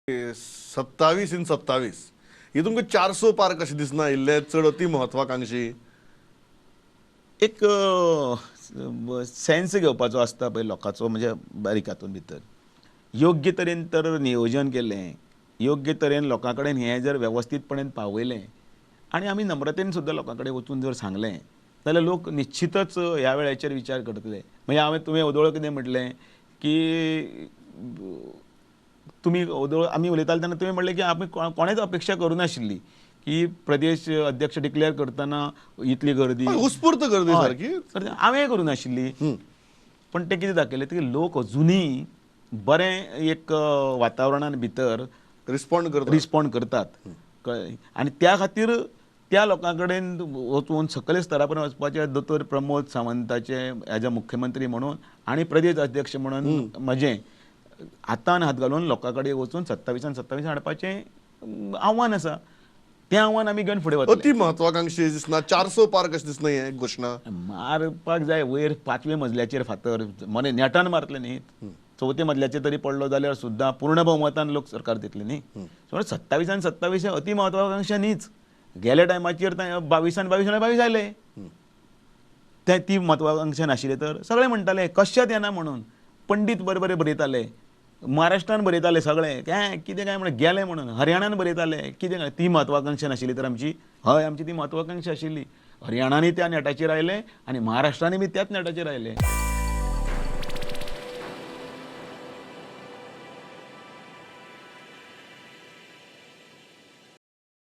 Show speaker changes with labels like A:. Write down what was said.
A: 27 in 27 ही तुमकां 400 पार कशें दिसना इल्ले चड अति म्हत्वाकांक्षी.
B: एक सेन्स घेवपाचो आसता पळय लोकांचो, म्हणजे बारीक हातून भितर योग्य तरेन तर नियोजन केलें, योग्य तरेन लोकां कडेन हें जर वेवस्थीतपणेन पावयलें आनी आमी नम्रतेन सुद्दां लोकां कडेन वचून जर सांगलें जाल्यार लोक निश्चितच ह्या वेळाचेर विचार करतले. म्हणजे तुवें वदोळ कितें म्हटलें की आमी उलयताले तेन्ना तुवें म्हणलें की आमी कोणेच अपेक्षा करूं नाशिल्ली की प्रदेश अध्यक्ष डिक्लेअर करतना इतली गर्दी
A: उत्स्फूर्त गर्दी सारकी.
B: हांवें करूं नाशिल्ली. पण ते कितें दाखयलें की लोक अजुनूय बरें एक वातावरणान भितर रिस्पॉन्ड करतात. कळ्ळें. आनी त्या खातीर त्या लोकां कडेन वचून सकयल स्तरा पर्यंत वचपाचें दोतोर प्रमोद सावंताचे एज अ मुख्यमंत्री म्हणून आनी प्रदेश अध्यक्ष म्हणून म्हजें हातान हात घालून लोकां कडेन वचून 27 हाडपाचें आव्हान आसा. तें आव्हान आमी घेवन फुडें वतले.
A: अति म्हत्वाकांक्षी दिसना 400 पार कशें दिसना हें घोशणा.
B: मारपाक जाय वयर 5व्या मजल्याचेर फातर मरे नेटान मारतले न्ही. 4थ्या मजल्याचेर तरी पडलो जाल्यार सुद्दां पूर्ण भोवमतान लोक सरकार दितले न्ही. सो 27 अति म्हत्वाकांक्षा न्हीच. गेल्या टायमाचेर 22 जाले. ती म्हत्वाकांक्षा नाशिल्ली तर सगळे म्हणटाले कश्यात येना म्हणून. पंडीत बरे बरयताले, महाराष्ट्रान बरयताले सगळे कितें काय म्हणून गेले म्हणून, हरियाणान बरयताले कितें काय. ती म्हत्वाकांक्षा नाशिल्ली तर आमची आमची ती म्हत्वाकांक्षा आशिल्ली. हरियाणानूय त्या नेटाचेर आयले आनी महाराष्ट्रानूय बी त्याच नेटाचेर आयले.